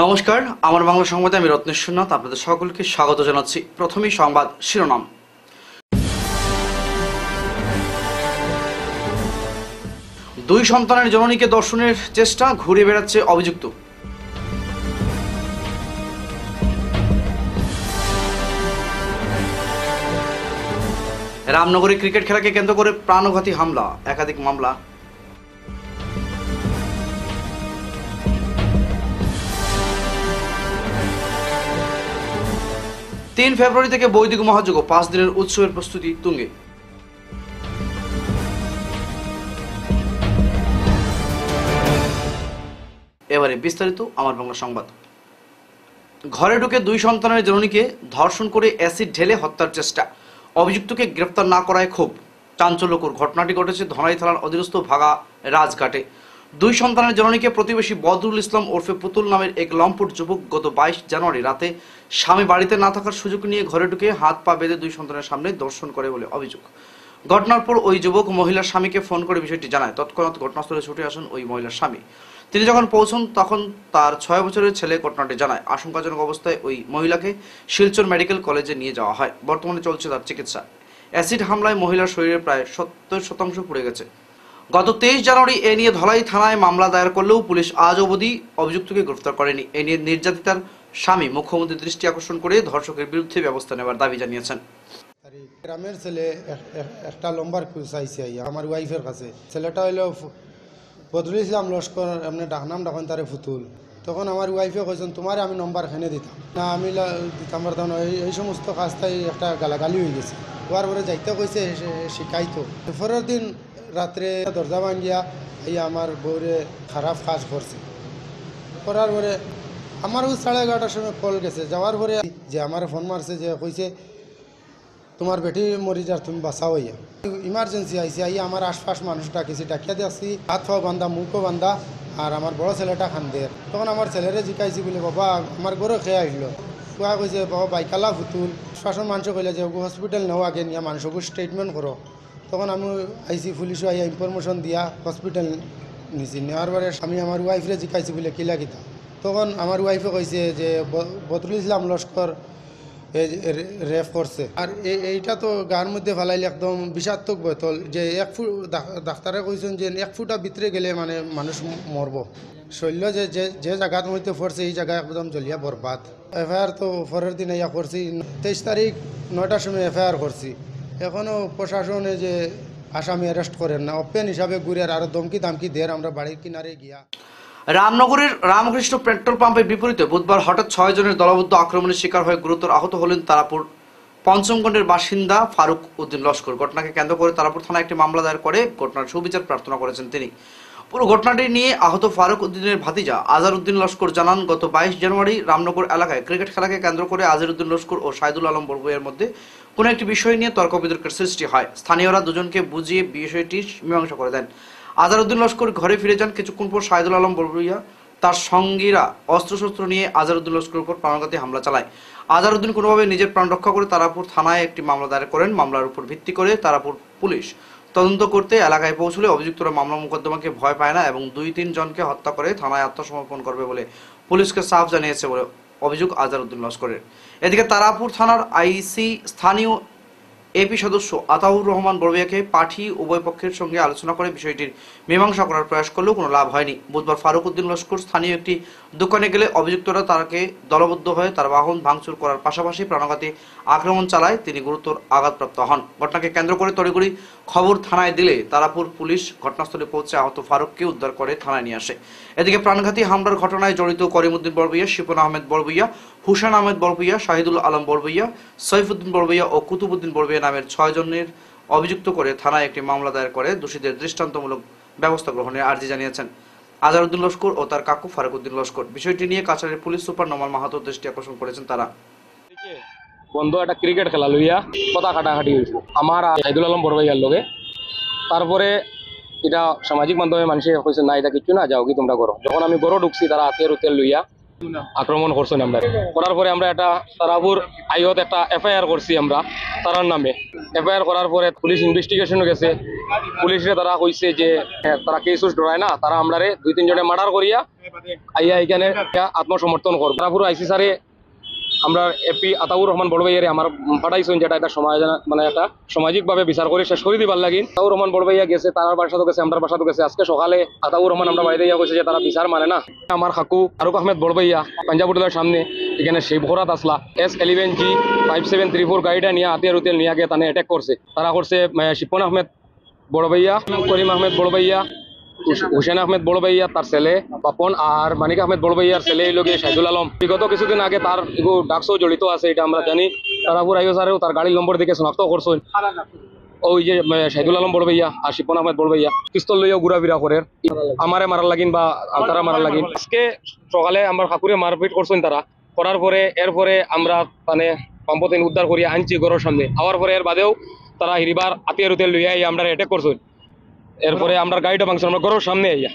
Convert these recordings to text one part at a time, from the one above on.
নমস্কার, আমার বাংলা সংবাদে আমি রত্নেশ্বরনাথ আপনাদের সকলকে স্বাগত জানাচ্ছি। প্রথমেই সংবাদ শিরোনাম। দুই সন্তানের জননীকে ধর্ষণের চেষ্টা, ঘুরে বেড়াচ্ছে অভিযুক্ত। রামনগরে ক্রিকেট খেলাকে কেন্দ্র করে প্রাণঘাতী হামলা, একাধিক মামলা। 3 ফেব্রুয়ারি থেকে বৈদিক মহাযজ্ঞ, 5 দিনের উৎসবের প্রস্তুতি তুঙ্গে। এবারে বিস্তারিত আমার বাংলা সংবাদ। ঘরে ঢুকে দুই সন্তানের জননীকে ধর্ষণ করে অ্যাসিড ঢেলে হত্যার চেষ্টা, অভিযুক্তকে গ্রেফতার না করায় ক্ষোভ। চাঞ্চল্যকর ঘটনাটি ঘটেছে ধনাই থানার অধীনস্থ ভাগা রাজঘাটে। দুই সন্তানের জননীকে প্রতিবেশী বদরুল ইসলাম ওরফে পুতুল নামের এক লম্পট যুবক গত 22 জানুয়ারি রাতে স্বামী বাড়িতে না থাকার সুযোগ নিয়ে ঘরে ঢুকে হাত পা বেঁধে দুই সন্তানের সামনে ধর্ষণ করে বলে অভিযোগ। ঘটনার পর ওই যুবক মহিলার স্বামীকে ফোন করে বিষয়টি জানায়। তৎক্ষণাৎ ঘটনাস্থলে ছুটে আসেন ওই মহিলার স্বামী। তিনি যখন পৌঁছন তখন তার 6 বছরের ছেলে ঘটনাটি জানায়। আশঙ্কাজনক অবস্থায় ওই মহিলাকে শিলচর মেডিকেল কলেজে নিয়ে যাওয়া হয়। বর্তমানে চলছে তার চিকিৎসা। অ্যাসিড হামলায় মহিলার শরীরে প্রায় 70% পুড়ে গেছে। গত 23 জানুয়ারি এ নিয়ে ধলাই থানায় মামলা দায়ের করলেও পুলিশ আজ অবধি অভিযুক্তকে গ্রেফতার করেনি। এ নিয়ে নির্যাতিতার স্বামী মুখ্যমন্ত্রীর দৃষ্টি আকর্ষণ করে ধর্ষকের বিরুদ্ধে ব্যবস্থা নেওয়ার দাবি জানিয়েছেন। গ্রামের ছেলে একটা লম্বার চাইছে আমার ওয়াইফের কাছে। ছেলেটা হইল বদরুল ইসলাম লস্কর, এমনি ডাকনাম ডাকেন তারে ফুতুল। তখন আমার ওয়াইফে কইছেন তোমার আমি নম্বর এখানে দিতাম না, আমি দিতাম পারতাম। এই সমস্ত কাজটাই একটা গালাগালি হয়ে গেছে। হওয়ার পরে যাইতে কইছে শিখাইতো। পরের দিন রাত্রে দরজা ভাঙ্গিয়া এই আমার বউরে খারাপ কাজ করছে। করার পরে আমারও 11:30টার সময় কল গেছে। যাওয়ার পরে যে আমার ফোন মারছে, যে কইছে তোমার বেটি মরি যার, তুমি বাঁচাও। ইয়া ইমার্জেন্সি আইসি। আইয়া আমার আশপাশ মানুষটা কিছু ডাকিয়া দিয়েছি, হাত পাও বান্ধা, মুখও বান্ধা, আর আমার বড় ছেলেটা খান্দে। তখন আমার ছেলেরে জিকাইছি বলে বাবা আমার গরু খেয়ে আসলো। কুয়া কইছে বাবা বাইকালা ফুতুল। শাসন মানুষ কইলে যে হসপিটাল নেও আগে নিয়ে মানুষকে ট্রিটমেন্ট করো। তখন আমি আইসি, পুলিশও আইয়া ইনফরমেশন দিয়া হসপিটাল নিছি। নেওয়ার পরে আমি আমার ওয়াইফরে জিকাইছি বলে কিলা কিতা। তখন আমার ওয়াইফে কইছে যে বদরুল ইসলাম লস্কর রেফ করছে। আর এইটা তো গার মধ্যে ফেলাইলে একদম বিষাক্তক বোতল। যে 1 ফুট ডাক্তারে কইছেন যে 1 ফুটা ভিতরে গেলে মানে মানুষ মরব। শৈল্য যে যে জায়গার মধ্যে পড়ছে এই জায়গা একদম জ্বলিয়া বরবাদ। এফআইআর তো পরের দিন ইয়া করছি, 23 তারিখ 9টার সময় এফআইআর করছি। এখনও প্রশাসনে যে আসামি অ্যারেস্ট করেন না, ওপেন হিসাবে ঘুরে আরো ধমকি দামকি দেয় আমরা বাড়ির কিনারে গিয়া। রামনগরের রামকৃষ্ণ পেট্রোল পাম্পের বিপরীতে বুধবার হঠাৎ 6 জনের দলবদ্ধ আক্রমণের শিকার হয়ে গুরুতর আহত হলেন তারাপুর পঞ্চমগণ্ডের বাসিন্দা ফারুক উদ্দিন লস্কর। ঘটনাকে কেন্দ্র করে তারাপুর থানায় একটি মামলা দায়ের করে ঘটনার সুবিচার প্রার্থনা করেছেন তিনি। পুরো ঘটনাটি নিয়ে আহত ফারুক উদ্দিনের ভাতিজা আজহার উদ্দিন লস্কর জানান, গত 22 জানুয়ারি রামনগর এলাকায় ক্রিকেট খেলাকে কেন্দ্র করে আজহার উদ্দিন লস্কর ও সাইদুল আলম বড়ভূইয়ার মধ্যে কোনো একটি বিষয় নিয়ে তর্ক বিতর্কের সৃষ্টি হয়। স্থানীয়রা দুজনকে বুঝিয়ে বিষয়টি মীমাংসা করে দেন। আজহার উদ্দিন লস্কর ঘরে ফিরে যান। কিছুক্ষণ পর সাইদুল আলম বড়ভূইয়া তার সঙ্গীরা অস্ত্রশস্ত্র নিয়ে আজহার উদ্দিন লস্করের উপর প্রাণঘাতী হামলা চালায়। আজহার উদ্দিন কোনোভাবে নিজের প্রাণ রক্ষা করে তারাপুর থানায় একটি মামলা দায়ের করেন। মামলার উপর ভিত্তি করে তারাপুর পুলিশ তদন্ত করতে এলাকায় পৌঁছলে অভিযুক্তরা মামলা মোকদ্দমাকে ভয় পায় না এবং 2-3 জনকে হত্যা করে থানায় আত্মসমর্পণ করবে বলে পুলিশকে সাফ জানিয়েছে বলে অভিযোগ আজহার উদ্দিন লস্করের। এদিকে তারাপুর থানার আইসি স্থানীয় এপি সদস্য আতাউর রহমান বড়ভূইয়াকে পাঠিয়ে উভয় পক্ষের সঙ্গে আলোচনা করে বিষয়টির মীমাংসা করার প্রয়াস করলেও কোনো লাভ হয়নি। বুধবার ফারুক উদ্দিন লস্কর স্থানীয় একটি দোকানে গেলে অভিযুক্তরা তাকে দলবদ্ধ হয়ে তার বাহন ভাঙচুর করার পাশাপাশি প্রাণঘাতী আক্রমণ চালায়। তিনি গুরুতর আঘাতপ্রাপ্ত হন। ঘটনাকে কেন্দ্র করে তড়িঘড়ি খবর থানায় দিলে তারাপুর পুলিশ ঘটনাস্থলে পৌঁছে আহত ফারুককে উদ্ধার করে থানায় নিয়ে আসে। এদিকে প্রাণঘাতী হামলার ঘটনায় জড়িত করিমউদ্দিন বড়ভূইয়া, শিপন আহমেদ বড়ভূইয়া, হুসেন আহমেদ বড়ভূইয়া, শাহিদুল আলম বড়ভূইয়া, সৈফুদ্দিন বড়ভূইয়া ও কুতুবউদ্দিন বড়ভূইয়া নামের 6 জনের অভিযুক্ত করে থানায় একটি মামলা দায়ের করে দোষীদের দৃষ্টান্তমূলক ব্যবস্থা গ্রহণের আর্জি জানিয়েছেন আজহার উদ্দিন লস্কর ও তার কাকু ফারুক উদ্দিন লস্কর। বিষয়টি নিয়ে কাছাড়ের পুলিশ সুপার নোমান মাহাতোর দৃষ্টি আকর্ষণ করেছেন তারা। বন্ধু একটা ক্রিকেট খেলা লইয়া কথা কাটাকাটি হয়েছিল আমার সাইদুল আলম বড়ভাইয়ার লগে। তারপরে এটা সামাজিক মাধ্যমে মানুষে কইছে না এটা কিছু না, যাও কি তোমরা করো। যখন আমি গরো ঢুকছি তারা হাতের উতেল লইয়া আক্রমণ করছেন আমরা করার পরে আমরা একটা তারাপুর আইয়ত একটা এফআইআর করছি আমরা তারার নামে। এফআইআর করার পরে পুলিশ ইনভেস্টিগেশনও গেছে। পুলিশে তারা কইছে যে তারা কেস ডরায় না, তারা আমরা 2-3 জনে মার্ডার করিয়া আইয়া এখানে আত্মসমর্থন করব। তারাপুর আইসি স্যারে আমরা এপি আতাউর রহমান বড় ভাইয়ারে আমার পাঠাইছেন, যেটা একটা সমাজ মানে একটা সামাজিকভাবে বিচার করে শেষ করে দিবার লাগি। আতাউর রহমান বড় ভাইয়া গেছে, তার বাসাতে গেছে, আমার বাসাতে গেছে। আজকে সকালে আতাউর রহমান আমরা বাইরে গিয়ে কইছে যে তারা বিচার মানে না। আমার কাকু ফারুক আহমেদ বড় ভাইয়া পাঞ্জাব হোটেলের সামনে এখানে শিবঘরাত আসলা S11G 5734 গাড়িটা নিয়ে হাতিয়ার উতেল নিয়ে গিয়ে তানে অ্যাটাক করছে। তারা করছে শিপন আহমেদ বড় ভাইয়া, করিম আহমেদ বড় ভাইয়া, হুসেন আহমেদ বড় ভাইয়া তার ছেলে পাপন, আর মানিক আহমেদ বড় ভাইয়ার ছেলে লোকে শাহিদুল আলম। বিগত কিছুদিন আগে তার ডাকসও জড়িত আছে, এটা আমরা জানি। তারাপুর আইও স্যারেও তার গাড়ির নম্বর দিকে শনাক্ত করছেন। ওই যে শাহিদুল আলম বড় ভাইয়া আর শিপন আহমেদ বড় ভাইয়া পিস্তল লইয়া ঘুরাফিরা করে আমারে মারার লাগিন বা তারা মারার লাগিন। আজকে সকালে আমার কাকুরে মারপিট করছেন তারা, করার পরে এরপরে আমরা মানে পাম্পতিন উদ্ধার করিয়া আনছি ঘরের সামনে। আওয়ার পরে এর বাদেও তারা হিরিবার আতিয়ার উতিয়ার লইয়া আমরা অ্যাটাক করছেন। এরপরে আমরা গাড়িটা ভাঙছি আমরা ঘরের সামনে আইয়া।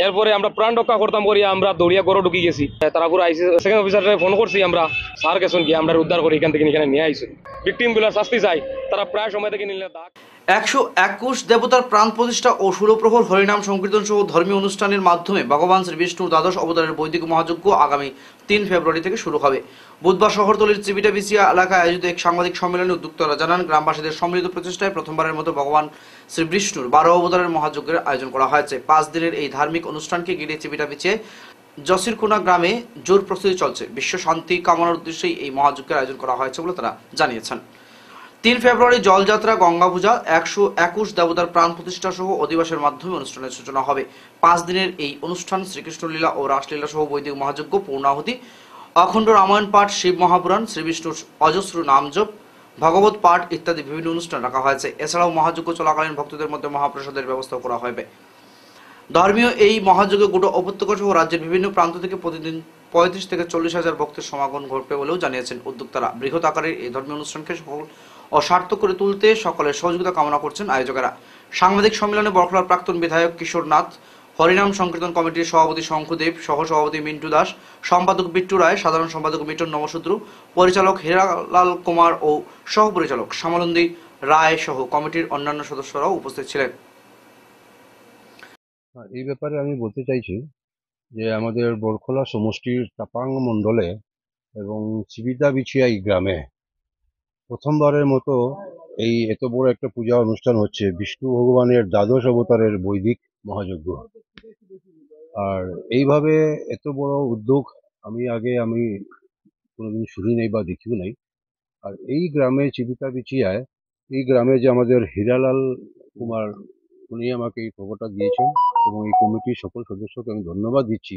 এরপরে আমরা প্রাণ রক্ষা করতাম করিয়া আমরা দৌড়িয়া ঘরে ঢুকি গেছি। তারপর আইসি সেকেন্ড অফিসারে ফোন করছি আমরা, স্যার গেছেন গিয়ে আমরা উদ্ধার করে এখান থেকে এখানে নিয়ে আইসি। ভিকটিম গুলা শাস্তি চাই, তারা প্রায় সময় থেকে নিলে দাগ। 121 দেবতার প্রাণ প্রতিষ্ঠা ও ষোলপ্রহর হরিনাম সংকীর্তন সহ ধর্মীয় অনুষ্ঠানের মাধ্যমে ভগবান শ্রী বিষ্ণুর দ্বাদশ অবতারের বৈদিক মহাযজ্ঞ আগামী 3 ফেব্রুয়ারি থেকে শুরু হবে। বুধবার শহরতলির চিবিটাবিচিয়া এলাকায় আয়োজিত এক সাংবাদিক সম্মেলনে উদ্যোক্তারা জানান, গ্রামবাসীদের সম্মিলিত প্রচেষ্টায় প্রথমবারের মতো ভগবান শ্রী বিষ্ণুর 12 অবতারের মহাযজ্ঞের আয়োজন করা হয়েছে। 5 দিনের এই ধার্মিক অনুষ্ঠানকে ঘিরে চিবিটাবিচিয়ায় জসিরকুনা গ্রামে জোর প্রস্তুতি চলছে। বিশ্ব শান্তি কামনার উদ্দেশ্যেই এই মহাযজ্ঞের আয়োজন করা হয়েছে বলে তারা জানিয়েছেন। 3 ফেব্রুয়ারি জলযাত্রা, গঙ্গা পূজা, 121 দেবতার প্রাণ প্রতিষ্ঠা সহ অধিবাসের মাধ্যমে অনুষ্ঠানের সূচনা হবে। 5 দিনের এই অনুষ্ঠান শ্রীকৃষ্ণলীলা ও রাসলীলা সহ বৈদিক মহাযজ্ঞ, পূর্ণাহুতি, অখণ্ড রামায়ণ পাঠ, শিব মহাপুরাণ, শ্রীবিষ্ণুর অজস্র নামজপ, ভগবত পাঠ ইত্যাদি বিভিন্ন অনুষ্ঠান রাখা হয়েছে। এছাড়াও মহাযজ্ঞ চলাকালীন ভক্তদের মধ্যে মহাপ্রসাদের ব্যবস্থা করা হবে। ধর্মীয় এই মহাযজ্ঞে গোটা উপত্যকা সহ রাজ্যের বিভিন্ন প্রান্ত থেকে প্রতিদিন 35 থেকে 40 হাজার ভক্তের সমাগম ঘটবে বলেও জানিয়েছেন উদ্যোক্তারা। বৃহৎ আকারের এই ধর্মীয় অনুষ্ঠানকে সফল ও সার্থক করে তুলতে সকলের সহযোগিতা কামনা করছেন আয়োজকেরা। সাংবাদিক সম্মেলনে বরখলার প্রাক্তন বিধায়ক কিশোর নাথ, হরিনাম সংকীর্তন কমিটির সভাপতি শঙ্কুদেব, সহ সভাপতি মিন্টু দাস, সম্পাদক বিট্টু রায়, সাধারণ সম্পাদক মিটন নমশূদ্র, পরিচালক হীরালাল কুমার ও সহ পরিচালক শ্যামলন্দী রায় সহ কমিটির অন্যান্য সদস্যরাও উপস্থিত ছিলেন। এই ব্যাপারে আমি বলতে চাইছি যে আমাদের বরখলা সমষ্টির তাপাং মণ্ডলে এবং চিবিটাবিচিয়াই গ্রামে প্রথমবারের মতো এই এত বড় একটা পূজা অনুষ্ঠান হচ্ছে, বিষ্ণু ভগবানের দ্বাদশ অবতারের বৈদিক মহাযজ্ঞ। আর এইভাবে এত বড় উদ্যোগ আমি কোনোদিন শুনি নাই বা দেখিও নাই। আর এই গ্রামে চিবিটাবিচিয়ায় এই গ্রামে যে আমাদের হীরালাল কুমার, উনি আমাকে এই খবরটা দিয়েছেন এবং এই কমিটির সকল সদস্যকে আমি ধন্যবাদ দিচ্ছি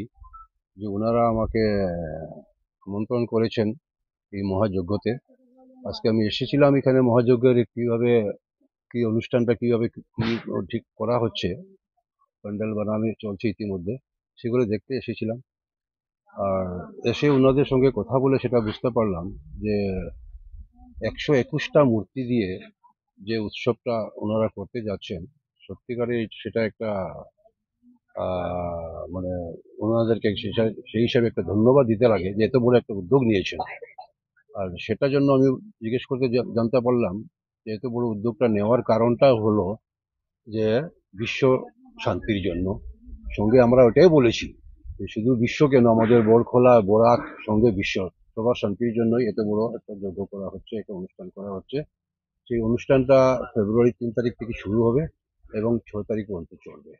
যে ওনারা আমাকে আমন্ত্রণ করেছেন এই মহাযজ্ঞতে। আজকে আমি এসেছিলাম এখানে মহাযজ্ঞের কি অনুষ্ঠানটা কিভাবে ঠিক করা হচ্ছে, প্যান্ডেল বানানো চলছে ইতিমধ্যে, সেগুলো দেখতে এসেছিলাম। আর এসে ওনাদের সঙ্গে কথা বলে সেটা বুঝতে পারলাম যে 121টা মূর্তি দিয়ে যে উৎসবটা ওনারা করতে যাচ্ছেন, সত্যিকারে সেটা একটা মানে ওনাদেরকে সেই হিসাবে একটা ধন্যবাদ দিতে লাগে যে এত বড় একটা উদ্যোগ নিয়েছেন। আর সেটার জন্য আমি জিজ্ঞেস করতে জানতে পারলাম যে এত বড় উদ্যোগটা নেওয়ার কারণটা হলো যে বিশ্ব শান্তির জন্য। সঙ্গে আমরা ওটাই বলেছি যে শুধু বিশ্ব কেন, আমাদের বরখলা, বরাক, সঙ্গে বিশ্ব সবার শান্তির জন্যই এত বড় একটা যজ্ঞ করা হচ্ছে, একটা অনুষ্ঠান করা হচ্ছে। সেই অনুষ্ঠানটা ফেব্রুয়ারি 3 তারিখ থেকে শুরু হবে এবং 6 তারিখ পর্যন্ত চলবে।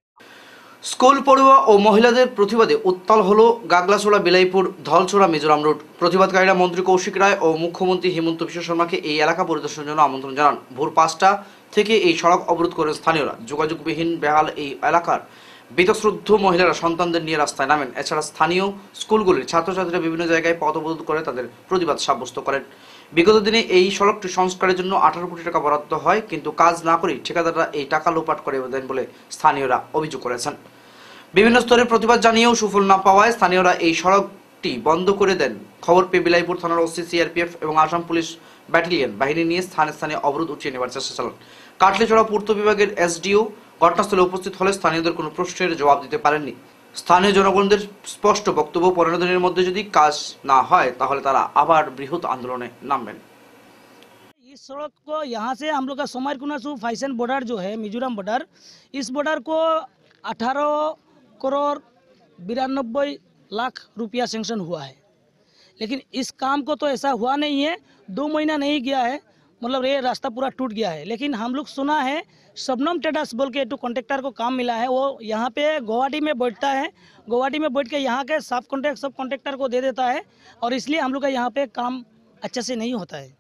স্কুল পড়ুয়া ও মহিলাদের প্রতিবাদে উত্তাল হলো গাগলাচোড়া, বিলাইপুর, ধলচোড়া মিজোরাম রোড। প্রতিবাদকারীরা মন্ত্রী কৌশিক রায় ও মুখ্যমন্ত্রী হিমন্ত বিশ্ব শর্মাকে এই এলাকা পরিদর্শনের জন্য আমন্ত্রণ জানান। ভোর 5টা থেকে এই সড়ক অবরোধ করেন স্থানীয়রা। যোগাযোগবিহীন বেহাল এই এলাকার বীতশ্রদ্ধ মহিলারা সন্তানদের নিয়ে রাস্তায় নামেন। এছাড়া স্থানীয় স্কুলগুলির ছাত্রছাত্রীরা বিভিন্ন জায়গায় পথ অবরোধ করে তাদের প্রতিবাদ সাব্যস্ত করেন। বিগত দিনে এই সড়কটি সংস্কারের জন্য 18 কোটি টাকা বরাদ্দ হয়, কিন্তু কাজ না করেই ঠিকাদাররা এই টাকা লোপাট করে দেন বলে স্থানীয়রা অভিযোগ করেছেন। বিভিন্ন স্তরে প্রতিবাদ জানিয়েও সুফল না পাওয়ায় স্থানীয়রা এই সড়কটি বন্ধ করে দেন। খবর পেয়ে বিলাইপুর থানার ওসি, সিআরপিএফ এবং আসাম পুলিশ ব্যাটালিয়ন বাহিনী নিয়ে স্থানে স্থানে অবরোধ উঠিয়ে নেবার চেষ্টা চালান। কাটলিছড়া পূর্ত বিভাগের এসডিও ঘটনাস্থলে উপস্থিত হলে স্থানীয়দের কোনো প্রশ্নের জবাব দিতে পারেননি। স্থানীয় জনগণদের স্পষ্ট বক্তব্য, 15 দিনের মধ্যে যদি কাজ না হয় তাহলে তারা আবার বৃহৎ আন্দোলনে नामবেন। इस सड़क को यहाँ से हम लोग का सोमारकुनासु फाइसन बॉर्डर जो है मिजोरम बॉर्डर, इस बॉर्डर को 18 करोड़ 92 लाख रुपया सेंक्शन हुआ है, लेकिन इस काम को तो ऐसा हुआ नहीं है। 2 महीना नहीं गया है, मतलब ये रास्ता पूरा टूट गया है। लेकिन हम लोग सुना है शबनम ट्रेडर्स बोल के टू कॉन्ट्रैक्टर को काम मिला है, वो यहाँ पे गुवाहाटी में बैठता है, गुवाहाटी में बैठ के यहाँ के सब कॉन्ट्रैक्टर को दे देता है, और इसलिए हम लोग का यहाँ पे काम अच्छे से नहीं होता है।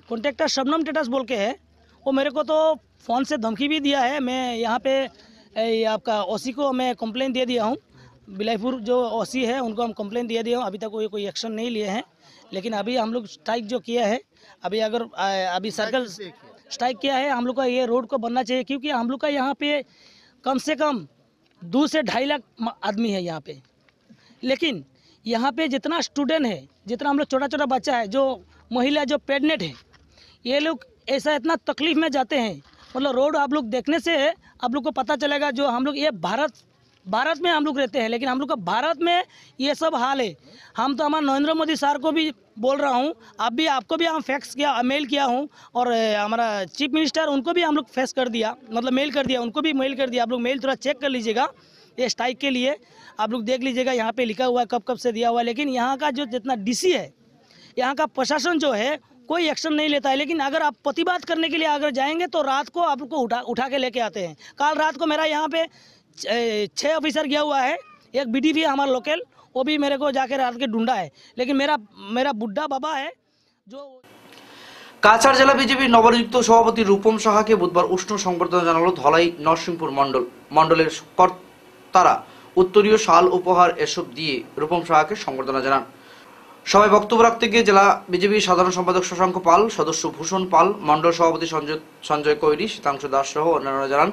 कॉन्ट्रैक्टर शबनम ट्रेडर्स बोल के है, वो मेरे को तो फ़ोन से धमकी भी दिया है। मैं यहाँ पे आपका ओसी को मैं कंप्लेन दे दिया हूँ, बिलाईपुर जो ओसी है उनको हम कंप्लेन दे दिया हूँ। अभी तक कोई एक्शन नहीं लिए हैं, लेकिन अभी हम लोग स्ट्राइक जो किया है, अभी सर्कल स्ट्राइक किया है। हम लोग का ये रोड को बनना चाहिए, क्योंकि हम लोग का यहाँ पे कम से कम 2 से 2.5 लाख आदमी है यहाँ पे। लेकिन यहाँ पे जितना स्टूडेंट है, जितना हम लोग छोटा छोटा बच्चा है, जो महिला जो प्रेग्नेंट है, ये लोग ऐसा इतना तकलीफ में जाते हैं। मतलब रोड आप लोग देखने से आप लोग को पता चलेगा, जो हम लोग ये भारत में हम लोग रहते हैं, लेकिन हम लोग का भारत में ये सब हाल है। हम तो हमारे नरेंद्र मोदी सर को भी बोल रहा हूँ, आपको भी हम फैक्स किया, मेल किया हूँ, और हमारा चीफ मिनिस्टर उनको भी हम लोग फैक्स कर दिया, मतलब मेल कर दिया, उनको भी मेल कर दिया। आप लोग मेल थोड़ा चेक कर लीजिएगा, ये स्ट्राइक के लिए आप लोग देख लीजिएगा, यहाँ पे लिखा हुआ है कब से दिया हुआ है। लेकिन यहाँ का जो जितना डीसी है, यहाँ का प्रशासन जो है, कोई एक्शन नहीं लेता है। लेकिन अगर आप प्रतिवाद करने के लिए अगर जाएंगे तो रात को आप लोग को उठा के लेके आते हैं। कल रात को मेरा यहाँ पे 6 ऑफिसर गया हुआ है, एक बीडीपी है हमारा लोकल, वो भी मेरे को जाके रात के ढूंढा है। लेकिन मेरा बुड्ढा बाबा है जो কাছাড় জেলা বিজেপির নবনিযুক্ত সভাপতি রূপম সাহাকে বুধবার উষ্ণ সংবর্ধনা জানালো ধলাই নরসিংপুর মণ্ডলের কর্তারা। উত্তরীয় শাল উপহার এসব দিয়ে রূপম সাহাকে সংবর্ধনা জানান। সভায় বক্তব্য রাখতে গিয়ে জেলা বিজেপির সাধারণ সম্পাদক শশাঙ্ক পাল, সদস্য ভূষণ পাল, মণ্ডল সভাপতি সঞ্জয় কৈরি, শীতাংশু দাস সহ অন্যান্যরা জানান,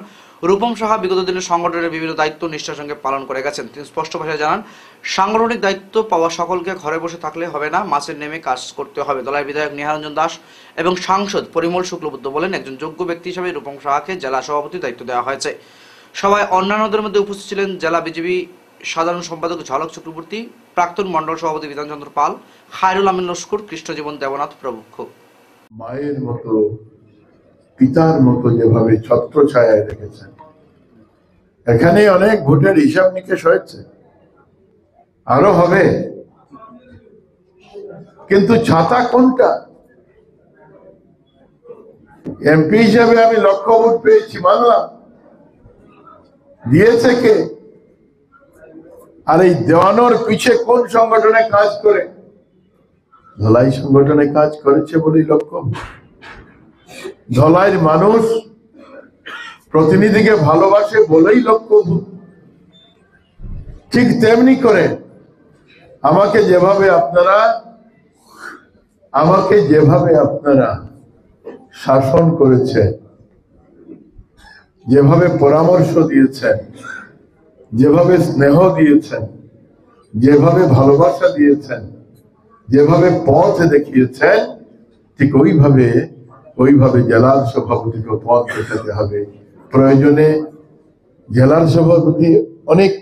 রূপম সাহা বিগত দিনে সংগঠনের বিভিন্ন দায়িত্ব নিষ্ঠার সঙ্গে পালন করে গেছেন। তিনি স্পষ্ট ভাষায় জানান, সাংগঠনিক দায়িত্ব পাওয়া সকলকে ঘরে বসে থাকলে হবে না, মাঠে নেমে কাজ করতে হবে। দলের বিধায়ক নিহারঞ্জন দাস এবং সাংসদ পরিমল শুক্লবুদ্ধ বলেন, একজন যোগ্য ব্যক্তি হিসেবে রূপম সাহাকে জেলা সভাপতির দায়িত্ব দেওয়া হয়েছে। সভায় অন্যান্যদের মধ্যে উপস্থিত ছিলেন জেলা বিজেপি সাধারণ সম্পাদক ঝলক চক্রবর্তী, প্রাক্তন মণ্ডল সভাপতি বিধানচন্দ্র পাল, খায়রুল আমিন লস্কর, কৃষ্ণজীবন দেবনাথ প্রমুখ। মায়ের মতো, পিতার মতো যেভাবে ছত্র ছায়ায় রেখেছেন, এখানে অনেক ভোটের হিসাব নিকেশ হয়েছে, আরো হবে, কিন্তু ছাতা কোনটা? এমপি হিসাবে আমি লক্ষ ভোট পেয়েছি, মানলাম, দিয়েছে কে? আর এই দেওয়ানোর পিছে কোন সংগঠনে কাজ করে? ধলাই সংগঠনে কাজ করেছে বলেই লক্ষ্য। ধলাইয়ের মানুষ প্রতিনিধিকে ভালোবাসে বলেই লক্ষ্য। ঠিক তেমনি করে আমাকে যেভাবে আপনারা শাসন করেছেন, যেভাবে পরামর্শ দিয়েছেন, যেভাবে স্নেহ দিয়েছেন, যেভাবে ভালোবাসা দিয়েছেন, যেভাবে পথ দেখিয়েছেন, ঠিক ওইভাবে জেলার সভাপতিকে পথ দেখাতে হবে। প্রয়োজনে জেলার সভাপতি অনেক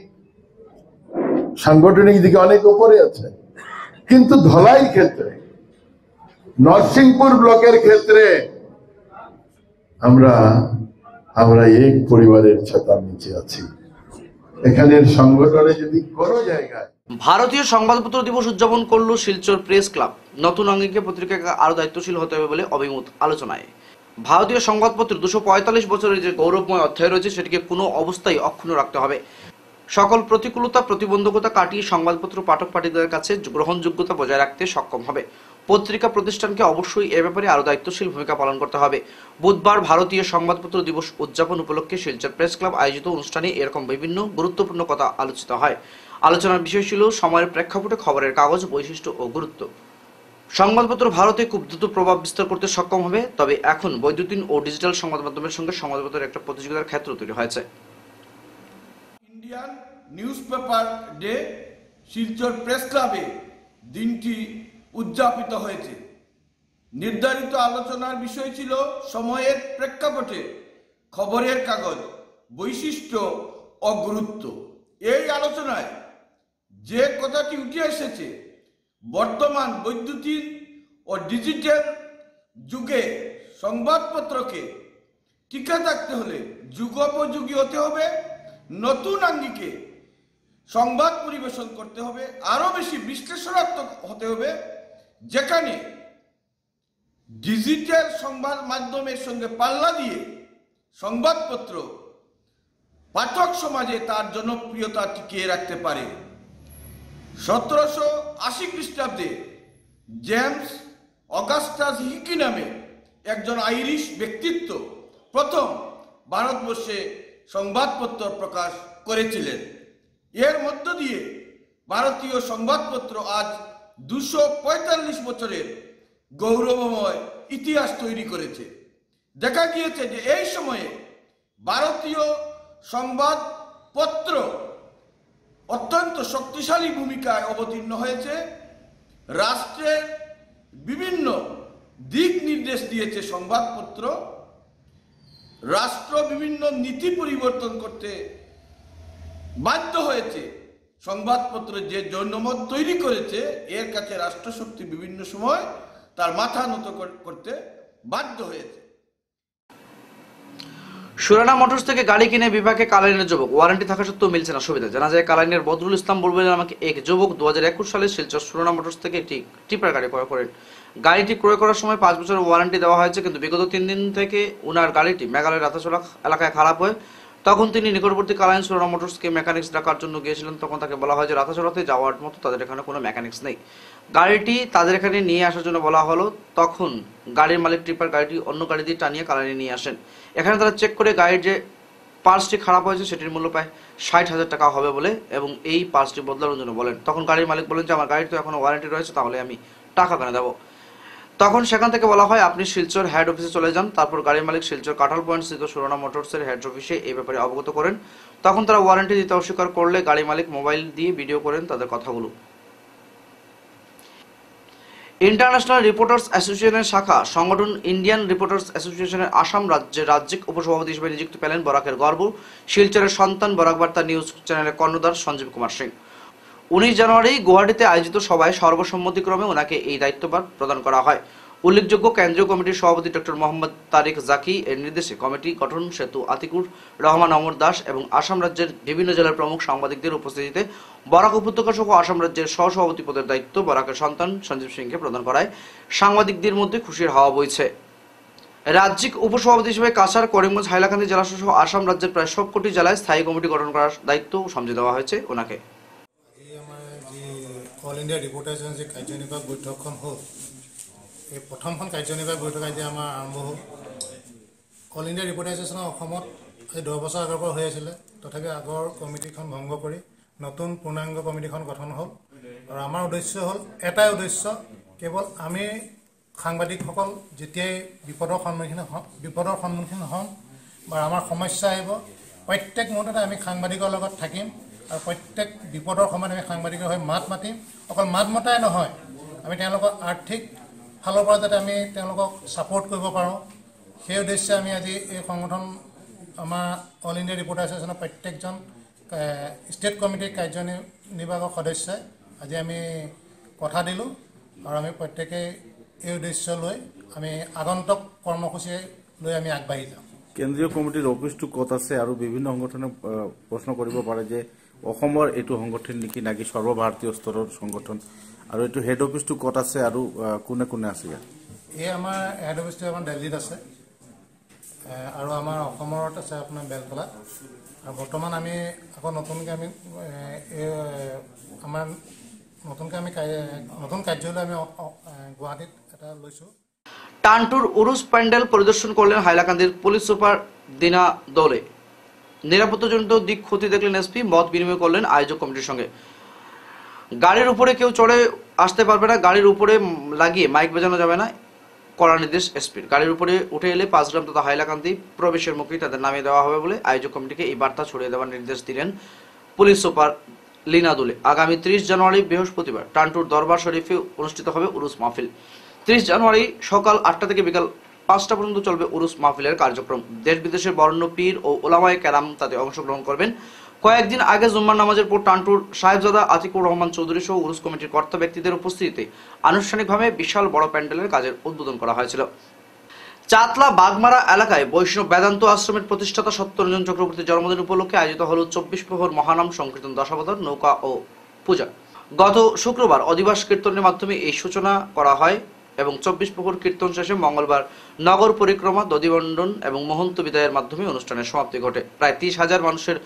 সাংগঠনিক দিকে অনেক উপরে আছে, কিন্তু ধলাই ক্ষেত্রে, নরসিংপুর ব্লকের ক্ষেত্রে আমরা এক পরিবারের ছাতার নিচে আছি। এখানের সংগঠনে যদি কোনো জায়গায় ভারতীয় সংবাদপত্র দিবস উদযাপন করলো শিলচর প্রেস ক্লাব। নতুন অঙ্গিকে পত্রিকাকে আরো দায়িত্বশীল হতে হবে বলে অভিমত আলোচনায়। ভারতীয় সংবাদপত্র 245 বছরের যে গৌরবময় অধ্যায় রয়েছে সেটিকে কোনো অবস্থায় অক্ষুণ্ণ রাখতে হবে। সকল প্রতিকূলতা প্রতিবন্ধকতা কাটিয়ে সংবাদপত্র পাঠক পাঠিকদের কাছে গ্রহণযোগ্যতা বজায় রাখতে সক্ষম হবে। পত্রিকা প্রতিষ্ঠানকে অবশ্যই এ ব্যাপারে আরো দায়িত্বশীল ভূমিকা পালন করতে হবে। বুধবার ভারতীয় সংবাদপত্র দিবস উদযাপন উপলক্ষে শিলচর প্রেস ক্লাব আয়োজিত অনুষ্ঠানে এরকম বিভিন্ন গুরুত্বপূর্ণ কথা আলোচিত হয়। আলোচনার বিষয় ছিল সময়ের প্রেক্ষাপটে খবরের কাগজ, বৈশিষ্ট্য ও গুরুত্ব। সংবাদপত্র ভারতে খুব দ্রুত প্রভাব বিস্তার করতে সক্ষম হবে, তবে এখন বৈদ্যুতিন ও ডিজিটাল সংবাদ মাধ্যমের সঙ্গে সংবাদপত্রের একটা প্রতিযোগিতার ক্ষেত্র তৈরি হয়েছে। Indian newspaper day Silchar press ক্লাবে দিনটি উদযাপিত হয়েছে। নির্ধারিত আলোচনার বিষয় ছিল সময়ের প্রেক্ষাপটে খবরের কাগজ, বৈশিষ্ট্য অগুরুত্ব। এই আলোচনায় যে কথাটি উঠে এসেছে, বর্তমান বৈদ্যুতিন ও ডিজিটাল যুগে সংবাদপত্রকে টিকে থাকতে হলে যুগোপযোগী হতে হবে, নতুন আঙ্গিকে সংবাদ পরিবেশন করতে হবে, আরো বেশি বিশ্লেষণাত্মক হতে হবে, যেখানে ডিজিটাল সংবাদ মাধ্যমের সঙ্গে পাল্লা দিয়ে সংবাদপত্র পাঠক সমাজে তার জনপ্রিয়তা টিকিয়ে রাখতে পারে। 1780 খ্রিস্টাব্দে জেমস অগাস্টাস হিকি নামে একজন আইরিশ ব্যক্তিত্ব প্রথম ভারতবর্ষে সংবাদপত্র প্রকাশ করেছিলেন। এর মধ্য দিয়ে ভারতীয় সংবাদপত্র আজ 245 বছরের গৌরবময় ইতিহাস তৈরি করেছে। দেখা গিয়েছে যে এই সময়ে ভারতীয় সংবাদপত্র অত্যন্ত শক্তিশালী ভূমিকায় অবতীর্ণ হয়েছে। রাষ্ট্রের বিভিন্ন দিক নির্দেশ দিয়েছে সংবাদপত্র। রাষ্ট্র বিভিন্ন নীতি পরিবর্তন করতে বাধ্য হয়েছে। সংবাদপত্র যে জনমত তৈরি করেছে, এর কাছে রাষ্ট্রশক্তি বিভিন্ন সময় তার মাথা নত করতে বাধ্য হয়েছে। সুরানা মোটরস থেকে গাড়ি কিনে বিভাগে কালাইনের যুবক, ওয়ারেন্টি থাকা সত্ত্বেও মিলছে না সুবিধা। জানা যায় কালাইনের বদরুল ইসলাম বলবেন আমাকে এক যুবক 2021 সালে শিলচর সুরানা মোটরস থেকে একটি টিপার গাড়ি ক্রয় করেন। গাড়িটি ক্রয় করার সময় 5 বছরের ওয়ারেন্টি দেওয়া হয়েছে, কিন্তু বিগত 3 দিন থেকে উনার গাড়িটি মেঘালয়ের রাতাচলা এলাকায় খারাপ হয়। তখন তিনি নিকটবর্তী কালাইন সুরানা মোটরসকে মেকানিক্স ডাকার জন্য গিয়েছিলেন। তখন তাকে বলা হয় যে রাতাচলাতে যাওয়ার মতো তাদের এখানে কোনো মেকানিক্স নেই। গাড়িটি তাদের এখানে নিয়ে আসার জন্য বলা হলো। তখন গাড়ির মালিক টিপার গাড়িটি অন্য গাড়ি দিয়ে টানিয়ে কালাইনে নিয়ে আসেন। এখানে তারা চেক করে গাড়ির যে পার্টসটি খারাপ হয়েছে সেটির মূল্য প্রায় 60,000 টাকা হবে বলে এবং এই পার্টসটি বদলানোর জন্য বলেন। তখন গাড়ির মালিক বলেন যে আমার গাড়ির তো এখনো ওয়ারেন্টি রয়েছে, তাহলে আমি টাকা কেন দেবো। তখন সেখান থেকে বলা হয় আপনি শিলচর হেড অফিসে চলে যান। তারপর গাড়ির মালিক শিলচর কাঁঠাল পয়েন্ট স্থিত সুরানা মোটরসের হেড অফিসে এই ব্যাপারে অবগত করেন। তখন তারা ওয়ারেন্টি দিতে অস্বীকার করলে গাড়ি মালিক মোবাইল দিয়ে ভিডিও করেন তাদের কথাগুলো। ইন্টারন্যাশনাল রিপোর্টার্স অ্যাসোসিয়েশনের শাখা সংগঠন ইন্ডিয়ান রিপোর্টার্স অ্যাসোসিয়েশনের আসাম রাজ্যের রাজ্যিক উপসভাপতি হিসেবে নিযুক্তি পেলেন বরাকের গর্ব, শিলচরের সন্তান, বরাক বার্তা নিউজ চ্যানেলের কর্ণধার সঞ্জীব কুমার সিং। 19 জানুয়ারি গুয়াহাটিতে আয়োজিত সভায় সর্বসম্মতিক্রমে ওনাকে এই দায়িত্বভার প্রদান করা হয়। উল্লেখযোগ্য কেন্দ্রীয় কমিটির সভাপতি ডক্টর মোহাম্মদ তারিক জাকি এর নির্দেশে কমিটি গঠন সেতু আতিকুর রহমান অমর দাস এবং আসাম রাজ্যের বিভিন্ন জেলার প্রমুখ সাংবাদিকদের উপস্থিতিতে বরাক উপত্যকা সহ আসাম রাজ্যের সহসভাপতি পদের দায়িত্ব বরাকের সন্তান সঞ্জীব সিংকে প্রদান করায় সাংবাদিকদের মধ্যে খুশির হাওয়া বইছে। রাজ্যিক উপসভাপতি হিসেবে কাছাড়, করিমগঞ্জ, হাইলাকান্দি জেলা সহ আসাম রাজ্যের প্রায় সবকটি জেলায় স্থায়ী কমিটি গঠন করার দায়িত্ব সমঝে দেওয়া হয়েছে ওনাকে। অল ইণ্ডিয়া ৰিপৰ্টাৰ্ছৰ যে কাৰ্যনিৰ্বাহক বৈঠকখন হ'ল, এই প্ৰথমখন কাৰ্যনিৰ্বাহক বৈঠক আজি আমাৰ আৰম্ভ হ'ল। অল ইণ্ডিয়া ৰিপৰ্টাৰ্ছৰ অসমত এই 10 বছৰ আগৰ পৰা হৈ আছিলে, তথাপি আগৰ কমিটিখন ভংগ কৰি নতুন পূৰ্ণাংগ কমিটিখন গঠন হ'ল। আৰু আমাৰ উদ্দেশ্য হ'ল এটাই উদ্দেশ্য, কেৱল আমি সাংবাদিকসকল যেতিয়াই বিপদৰ সন্মুখীন হ'ম বা আমাৰ সমস্যা আহিব, প্ৰত্যেক মুহূৰ্ততে আমি সাংবাদিকৰ লগত থাকিম আৰু প্ৰত্যেক বিপদৰ সময়ত আমি সাংবাদিকৰ হৈ মাত মাতিম। অকল মাত মতাই নহয়, আমি তেওঁলোকক আৰ্থিক ফালৰ পৰা যাতে আমি তেওঁলোকক ছাপোৰ্ট কৰিব পাৰোঁ, সেই উদ্দেশ্যে আমি আজি এই সংগঠন আমাৰ অল ইণ্ডিয়া ৰিপৰ্টাৰ্ছ এছ'চিয়েশ্যনৰ প্ৰত্যেকজন ষ্টেট কমিটিৰ কাৰ্যনিৰ্বাহক সদস্যই আজি আমি কথা দিলোঁ আৰু আমি প্ৰত্যেকেই এই উদ্দেশ্য লৈ আমি আগন্তুক কৰ্মসূচী লৈ আমি আগবাঢ়ি যাম। কেন্দ্ৰীয় কমিটিৰ অফিচটো ক'ত আছে আৰু বিভিন্ন সংগঠনে প্ৰশ্ন কৰিব পাৰে যে অসমৰ এইটো সংগঠন নেকি নাকি সৰ্বভাৰতীয় স্তৰৰ সংগঠন, আৰু এইটো হেড অফিচটো ক'ত আছে আৰু কোনে কোনে আছে ইয়াত? এই আমাৰ হেড অফিচটো আমাৰ দিল্লীত আছে আৰু আমাৰ অসমত আছে আপোনাৰ বেলতলাত। আৰু বৰ্তমান আমি আকৌ নতুনকৈ নতুন কাৰ্যালয় আমি গুৱাহাটীত এটা লৈছোঁ। টানটুর উরুস প্যান্ডেল পরিদর্শন করলেন হাইলাকান্দির পুলিশ সুপার দিনা দোলে। নিরাপত্তাজনিত দিক ক্ষতি দেখলেন এসপি, মত বিনিময় করলেন আয়োজক কমিটির সঙ্গে। গাড়ির উপরে কেউ চড়ে আসতে পারবে না, গাড়ির উপরে লাগিয়ে মাইক বাজানো যাবে না, কড়া নির্দেশ এসপির। গাড়ির উপরে উঠে এলে 5 গ্রাম তথা হাইলাকান্দি প্রবেশের মুখেই তাদের নামিয়ে দেওয়া হবে বলে আয়োজক কমিটিকে এই বার্তা ছড়িয়ে দেওয়ার নির্দেশ দিলেন পুলিশ সুপার লিনা দুলে। আগামী 30 জানুয়ারি বৃহস্পতিবার টানটুর দরবার শরীফে অনুষ্ঠিত হবে উরুস মাহফিল। 30 জানুয়ারি সকাল 8টা থেকে বিকাল 5টা পর্যন্ত চলবে উরুস মাহফিলের কার্যক্রম। দেশ বিদেশের বরেণ্য পীর ও ওলামায়ে কেরাম তাতে অংশগ্রহণ করবেন। কয়েকদিন আগে জুম্মার নামাজের পর টান্টুর সাহেবজাদা আতিকুর রহমান চৌধুরী সহ উরুস কমিটির কর্তা ব্যক্তিদের উপস্থিতিতে আনুষ্ঠানিকভাবে বিশাল বড় প্যান্ডেলের কাজের উদ্বোধন করা হয়েছিল। চাতলা বাগমারা এলাকায় বৈষ্ণব বেদান্ত আশ্রমের প্রতিষ্ঠাতা সত্যরঞ্জন চক্রবর্তীর জন্মদিন উপলক্ষে আয়োজিত হল 24 প্রহর মহানাম সংকীর্তন, দশাবতার, নৌকা ও পূজা। গত শুক্রবার অধিবাস কীর্তনের মাধ্যমে এই সূচনা করা হয় এবং 24 প্রহর কীর্তন শেষে মঙ্গলবার নগর পরিক্রমা, দধিবন্ডন এবং মহন্ত বিদায়ের মাধ্যমে অনুষ্ঠানের সমাপ্তি ঘটে। প্রায় 30,000 মানুষের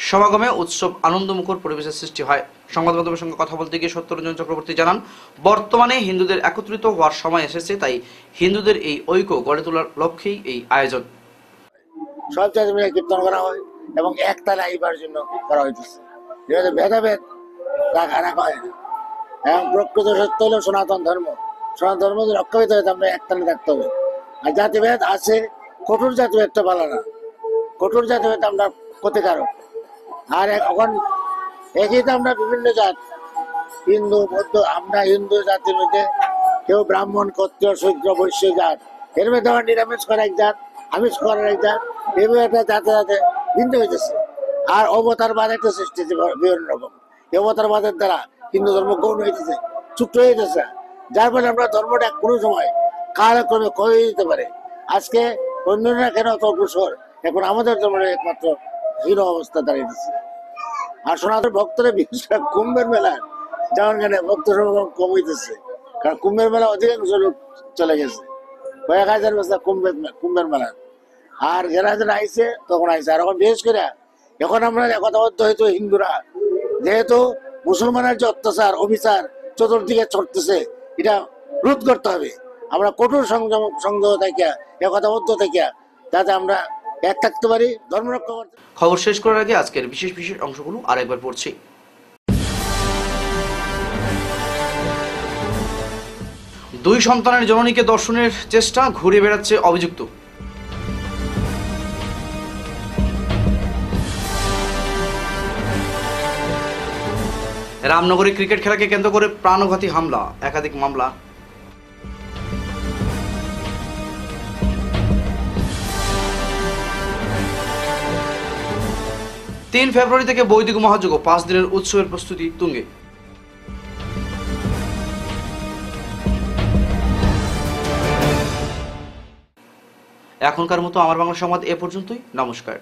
সমাগমে উৎসব আনন্দমুখর পরিবেশের সৃষ্টি হয়। সংবাদ মাধ্যমের সঙ্গে কথা বলতে গিয়ে সত্যরঞ্জন চক্রবর্তী জানান, বর্তমানে হিন্দুদের একত্রিত হওয়ার সময় এসেছে, তাই হিন্দুদের এই ঐক্য গড়ে তোলার লক্ষ্যেই এই আয়োজন। সব জায়গায় মিলে কীর্তন করা হয় এবং একতালে আইবার জন্য করা হইতেছে। ভেদাভেদ রাখা হয় না এবং প্রকৃত সত্য হলো সনাতন ধর্ম। সনাতন ধর্ম রক্ষা পেতে হবে, আমরা একতালে থাকতে হবে। আর জাতিভেদ আছে, কঠোর জাতিভেদটা ভালো না, কঠোর জাতিভেদ আমরা ক্ষতিকারক। আর এখন একই তো আমরা বিভিন্ন জাত, হিন্দু, বৌদ্ধ, আমরা হিন্দু জাতির মধ্যে কেউ ব্রাহ্মণ, ক্ষত্রিয়, শূদ্র, বৈশ্য জাত, এর মধ্যে আমার নিরামিষ করা এক জাত, আমিষ করার এক জাত, এভাবে একটা জাতে জাতে ভিন্ন হইতেছে। আর অবতারবাদ একটা সৃষ্টি হচ্ছে বিভিন্ন রকম। এই অবতারবাদের দ্বারা হিন্দু ধর্ম গৌণ হইতেছে, ছোট্ট হইতেছে, যার ফলে আমরা ধর্মটা কোনো সময় কালক্রমে ক্ষয় দিতে পারে। আজকে অন্যরা কেন অত অগ্রসর, এখন আমাদের ধর্মের একমাত্র হীন অবস্থা দাঁড়িয়েছে। আর সনাতন ভক্তরা বিশেষ করে কুম্ভের মেলা যেমন কেন ভক্ত সমাগম কম হইতেছে, কারণ কুম্ভের মেলা অধিকাংশ লোক চলে গেছে, কয়েক হাজার বছর কুম্ভের মেলা। আর যারা যারা আইসে তখন আইসে। আর এখন বিশেষ করে এখন আমরা একতাবদ্ধ হয়তো হিন্দুরা, যেহেতু মুসলমানের যে অত্যাচার অবিচার চতুর্দিকে চড়তেছে, এটা রোধ করতে হবে। আমরা কঠোর সংযম থেকে একতাবদ্ধ থেকে যাতে আমরা এক থাকতে পারি, ধর্ম রক্ষা করতে। খবর শেষ করার আগে আজকের বিশেষ অংশগুলো আরেকবার পড়ছি। দুই সন্তানের জননীকে দর্শনের চেষ্টা, ঘুরে বেড়াচ্ছে অভিযুক্ত। রামনগরে ক্রিকেট খেলাকে কেন্দ্র করে প্রাণঘাতী হামলা, একাধিক মামলা। তিন ফেব্রুয়ারি থেকে বৈদিক মহাযজ্ঞ, 5 দিনের উৎসবের প্রস্তুতি তুঙ্গে। এখনকার মতো আমার বাংলা সংবাদ এ পর্যন্তই। নমস্কার।